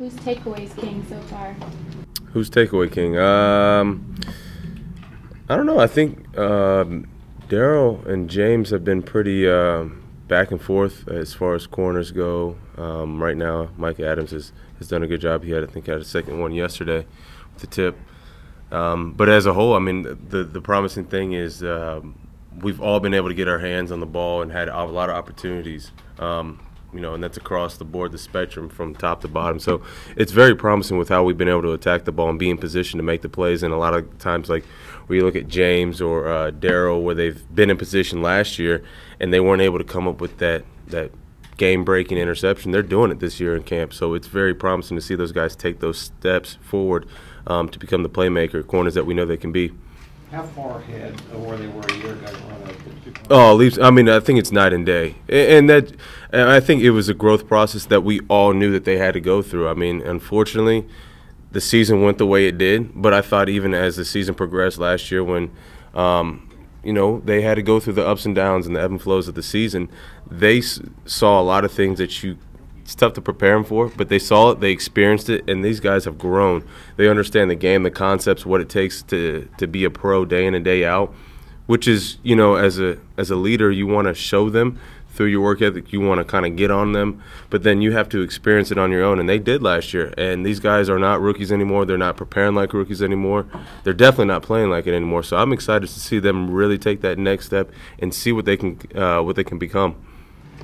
Who's takeaways king so far? Who's takeaway king? I don't know. I think Daryl and James have been pretty back and forth as far as corners go. Right now, Mike Adams has done a good job. I think, had a second one yesterday with the tip. But as a whole, I mean, the promising thing is we've all been able to get our hands on the ball and had a lot of opportunities. And that's across the board, the spectrum from top to bottom. So it's very promising with how we've been able to attack the ball and be in position to make the plays. And a lot of times, like where you look at James or Darryl, where they've been in position last year and they weren't able to come up with that game-breaking interception, they're doing it this year in camp. So it's very promising to see those guys take those steps forward to become the playmaker, corners that we know they can be. How far ahead of where they were a year ago? I think it's night and day. And I think it was a growth process that we all knew that they had to go through. I mean, unfortunately, the season went the way it did. But I thought even as the season progressed last year when, they had to go through the ups and downs and the ebb and flows of the season, they saw a lot of things that it's tough to prepare them for, but they saw it, they experienced it, and these guys have grown. They understand the game, the concepts, what it takes to be a pro day in and day out, which is, as a leader, you want to show them through your work ethic. You want to kind of get on them, but then you have to experience it on your own, and they did last year. And these guys are not rookies anymore. They're not preparing like rookies anymore. They're definitely not playing like it anymore. So I'm excited to see them really take that next step and see what they can become.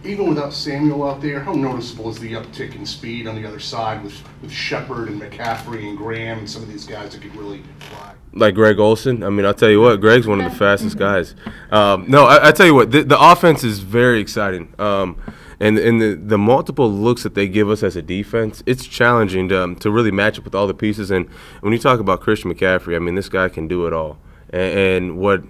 Even without Samuel out there, how noticeable is the uptick in speed on the other side with Shepard and McCaffrey and Graham and some of these guys that could really fly? Like Greg Olsen. I mean, I'll tell you what, Greg's one of the fastest guys. I tell you what, the offense is very exciting. And the multiple looks that they give us as a defense, it's challenging to really match up with all the pieces. And when you talk about Christian McCaffrey, I mean, this guy can do it all. And what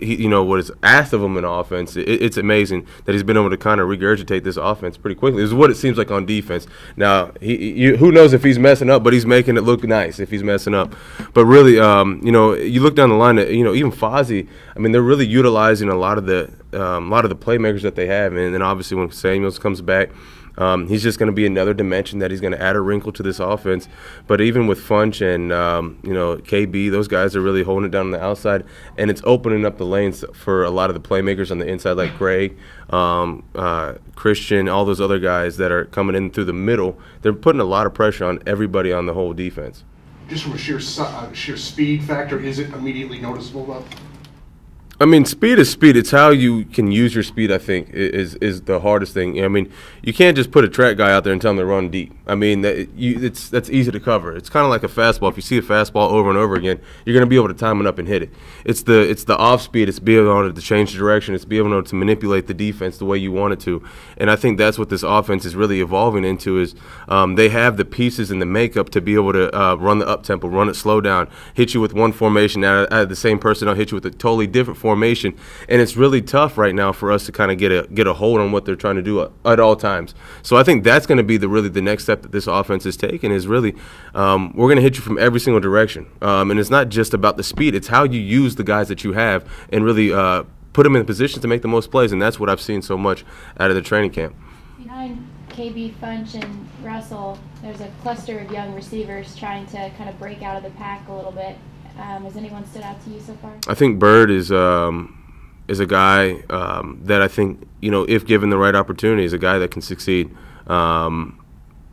what is asked of him in offense, it's amazing that he's been able to kind of regurgitate this offense pretty quickly. This is what it seems like on defense. Now, who knows if he's messing up, but he's making it look nice if he's messing up. But really, you look down the line, even Fozzie, I mean, they're really utilizing a lot of the playmakers that they have. And then obviously when Samuels comes back, he's just going to be another dimension that he's going to add a wrinkle to this offense. But even with Funch and KB, those guys are really holding it down on the outside, and it's opening up the lanes for a lot of the playmakers on the inside, like Greg, Christian, all those other guys that are coming in through the middle. They're putting a lot of pressure on everybody on the whole defense. Just from a sheer speed factor, is it immediately noticeable though? I mean, speed is speed. It's how you can use your speed, I think, is the hardest thing. I mean, you can't just put a track guy out there and tell him to run deep. I mean, that's easy to cover. It's kind of like a fastball. If you see a fastball over and over again, you're going to be able to time it up and hit it. It's the off speed. It's being able to change direction. It's being able to manipulate the defense the way you want it to. And I think that's what this offense is really evolving into is they have the pieces and the makeup to be able to run the up-tempo, run it slow down, hit you with one formation, out of the same personnel, hit you with a totally different formation. And it's really tough right now for us to kind of get a hold on what they're trying to do at all times. So I think that's going to be the next step that this offense is taking is really we're going to hit you from every single direction. And it's not just about the speed. It's how you use the guys that you have and really put them in position to make the most plays. And that's what I've seen so much out of the training camp. Behind KB, Funch, and Russell, there's a cluster of young receivers trying to kind of break out of the pack a little bit. Has anyone stood out to you so far? I think Bird is a guy that I think, if given the right opportunity, is a guy that can succeed.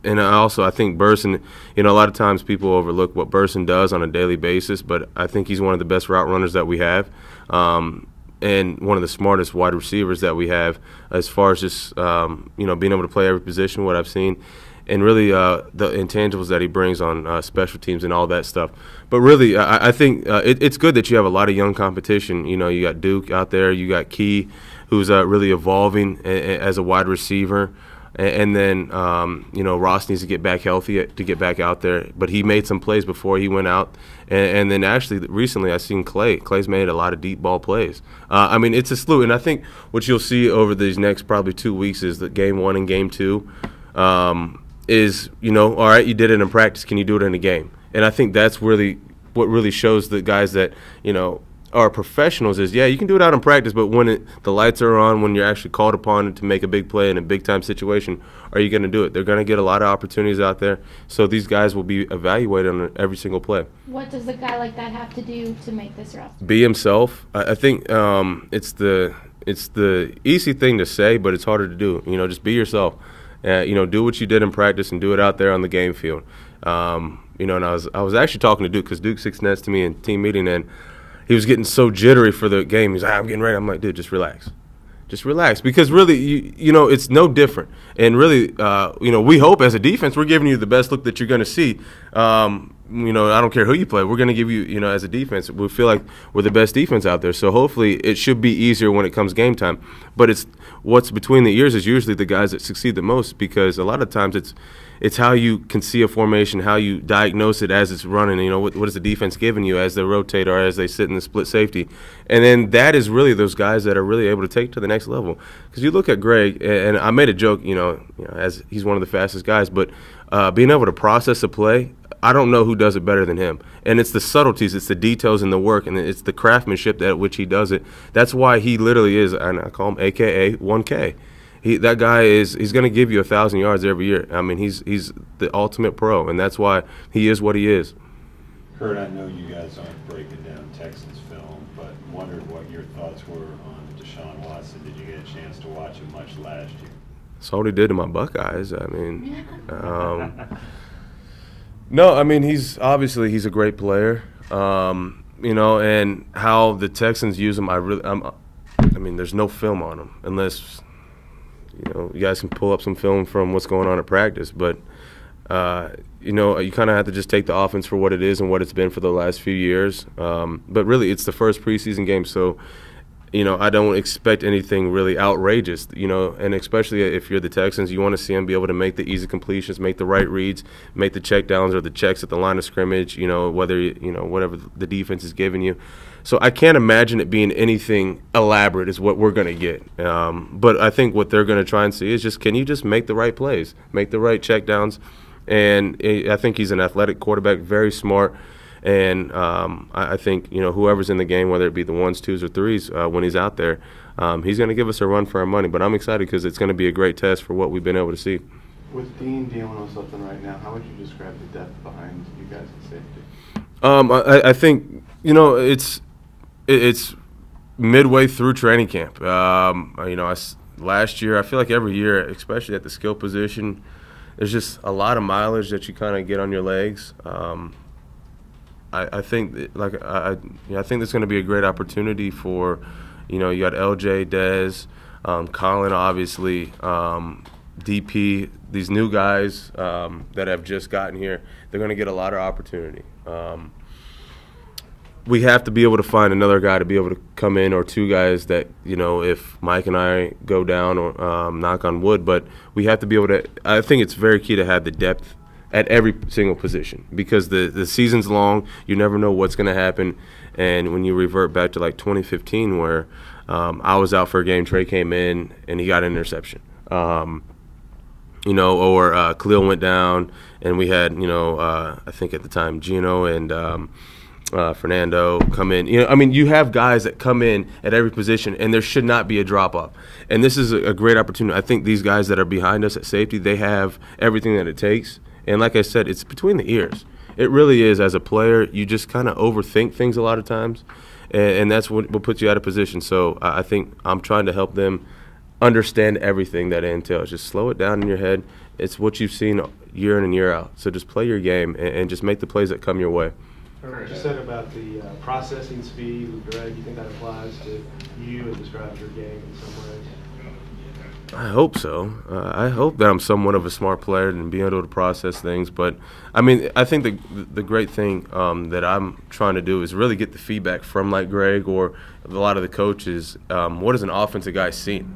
And I think Burson, a lot of times people overlook what Burson does on a daily basis, but I think he's one of the best route runners that we have. And one of the smartest wide receivers that we have as far as just, being able to play every position, what I've seen. And really the intangibles that he brings on special teams and all that stuff. But really, I think it's good that you have a lot of young competition. You got Duke out there. You got Key, who's really evolving as a wide receiver. And then, Ross needs to get back healthy to get back out there. But he made some plays before he went out. And then actually recently I've seen Clay. Clay's made a lot of deep ball plays. It's a slew. And I think what you'll see over these next probably 2 weeks is that game 1 and game 2 is, all right, you did it in practice. Can you do it in a game? And I think that's really what really shows the guys that, are professionals is, yeah, you can do it out in practice, but when the lights are on, when you're actually called upon to make a big play in a big-time situation, are you going to do it? They're going to get a lot of opportunities out there, so these guys will be evaluated on every single play. What does a guy like that have to do to make this roster? Be himself. I think it's the easy thing to say, but it's harder to do. Just be yourself. Do what you did in practice and do it out there on the game field. And I was actually talking to Duke because Duke sits next to me in team meeting, and he was getting so jittery for the game. He's like, I'm getting ready. I'm like, dude, just relax. Just relax. Because really, it's no different. And really, we hope as a defense we're giving you the best look that you're going to see. I don't care who you play. We're going to give you, as a defense, we feel like we're the best defense out there. So hopefully it should be easier when it comes game time. But it's what's between the ears is usually the guys that succeed the most, because a lot of times it's how you can see a formation, how you diagnose it as it's running. What is the defense giving you as they rotate or as they sit in the split safety. And then that is really those guys that are really able to take to the next level. Because you look at Greg, and I made a joke, as he's one of the fastest guys, but being able to process a play, I don't know who does it better than him. And it's the subtleties, it's the details in the work, and it's the craftsmanship at which he does it. That's why he literally is, and I call him AKA 1K. That guy he's going to give you 1,000 yards every year. I mean, he's the ultimate pro, and that's why he is what he is. Kurt, I know you guys aren't breaking down Texans film, but wondered what your thoughts were on Deshaun Watson. Did you get a chance to watch him much last year? That's what he did to my Buckeyes. I mean, no, I mean, he's a great player. And how the Texans use him, I mean, there's no film on him unless you guys can pull up some film from what's going on at practice. But you kind of have to just take the offense for what it is and what it's been for the last few years. But really, it's the first preseason game, so I don't expect anything really outrageous, and especially if you're the Texans, you want to see them be able to make the easy completions, make the right reads, make the check downs or the checks at the line of scrimmage, whether, whatever the defense is giving you. So I can't imagine it being anything elaborate is what we're going to get. But I think what they're going to try and see is can you just make the right plays, make the right check downs? And I think he's an athletic quarterback, very smart. And I think, whoever's in the game, whether it be the ones, twos, or threes, when he's out there, he's going to give us a run for our money. But I'm excited because it's going to be a great test for what we've been able to see. With Dean dealing with something right now, how would you describe the depth behind you guys at safety? I think, it's midway through training camp. Last year, I feel like every year, especially at the skill position, there's just a lot of mileage that you kind of get on your legs. I think I think there's going to be a great opportunity for, you got LJ, Dez, Colin, obviously, DP, these new guys that have just gotten here. They're going to get a lot of opportunity. We have to be able to find another guy to be able to come in, or two guys that, if Mike and I go down, or knock on wood, but we have to be able to – I think it's very key to have the depth at every single position, because the season's long. You never know what's going to happen. And when you revert back to like 2015, where I was out for a game, Trey came in and he got an interception. Or Khalil went down and we had, I think at the time Gino and Fernando come in. You have guys that come in at every position, and there should not be a drop-off. And this is a great opportunity. I think these guys that are behind us at safety, they have everything that it takes. And like I said, it's between the ears. It really is. As a player, you just kind of overthink things a lot of times, and that's what puts you out of position. So I think I'm trying to help them understand everything that it entails. Just slow it down in your head. It's what you've seen year in and year out. So just play your game and just make the plays that come your way. You said about the processing speed with Greg. You think that applies to you and describes your game in some ways? I hope so. I hope that I'm somewhat of a smart player and being able to process things. But, I think the great thing that I'm trying to do is really get the feedback from like Greg or a lot of the coaches. What has an offensive guy seen,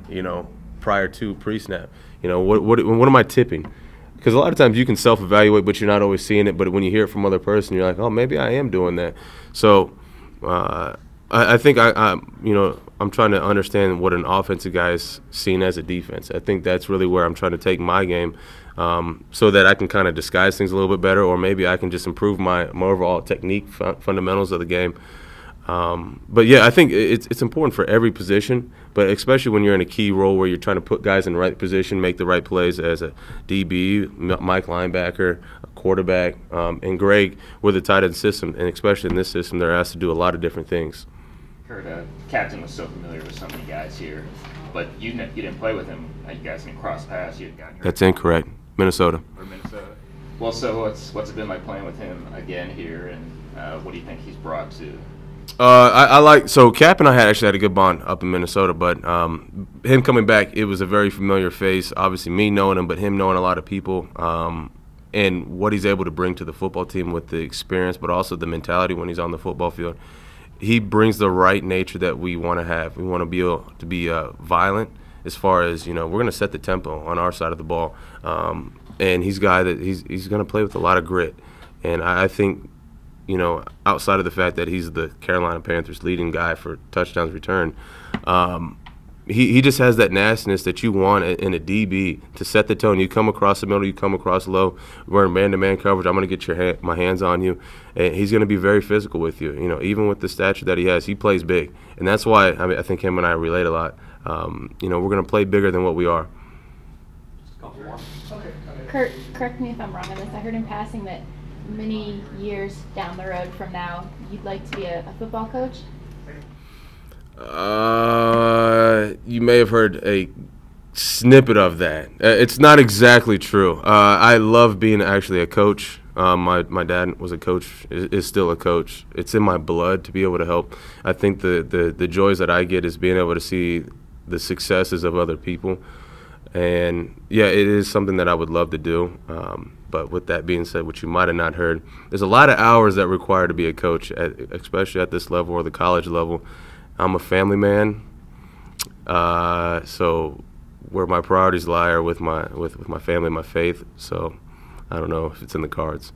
prior to pre-snap? What am I tipping? Because a lot of times you can self-evaluate, but you're not always seeing it. But when you hear it from another person, you're like, oh, maybe I am doing that. So I think I'm trying to understand what an offensive guy is seen as a defense. I think that's really where I'm trying to take my game, so that I can kind of disguise things a little bit better, or maybe I can just improve my overall technique, fundamentals of the game. But yeah, I think it's important for every position, but especially when you're in a key role where you're trying to put guys in the right position, make the right plays as a DB, Mike linebacker, a quarterback, and Greg with the tight end system, and especially in this system, they're asked to do a lot of different things. Kurt, Captain was so familiar with so many guys here, but you didn't play with him. You guys didn't cross paths. You had gotten hurt. That's incorrect. Minnesota. Or Minnesota. Well, so what's it been like playing with him again here, and what do you think he's brought to? I like Cap and I actually had a good bond up in Minnesota, but him coming back, it was a very familiar face. Obviously, me knowing him, but him knowing a lot of people, and what he's able to bring to the football team with the experience, but also the mentality when he's on the football field. He brings the right nature that we want to have. We want to be able to be violent, as far as we're going to set the tempo on our side of the ball, and he's a guy that he's going to play with a lot of grit, and I think. Outside of the fact that he's the Carolina Panthers leading guy for touchdowns returned, he just has that nastiness that you want in a DB to set the tone. You come across the middle, you come across low, we're in man-to-man coverage, I'm going to get my hands on you. And he's going to be very physical with you. Even with the stature that he has, he plays big. And that's why I think him and I relate a lot. We're going to play bigger than what we are. Kurt, correct me if I'm wrong on this. I heard in passing that many years down the road from now, you'd like to be a football coach? You may have heard a snippet of that. It's not exactly true. I love being actually a coach. My dad was a coach, is still a coach. It's in my blood to be able to help. I think the joys that I get is being able to see the successes of other people. And, yeah, it is something that I would love to do. But with that being said, which you might have not heard, there's a lot of hours that require to be a coach, especially at this level or the college level. I'm a family man, so where my priorities lie are with my family, my faith. So I don't know if it's in the cards.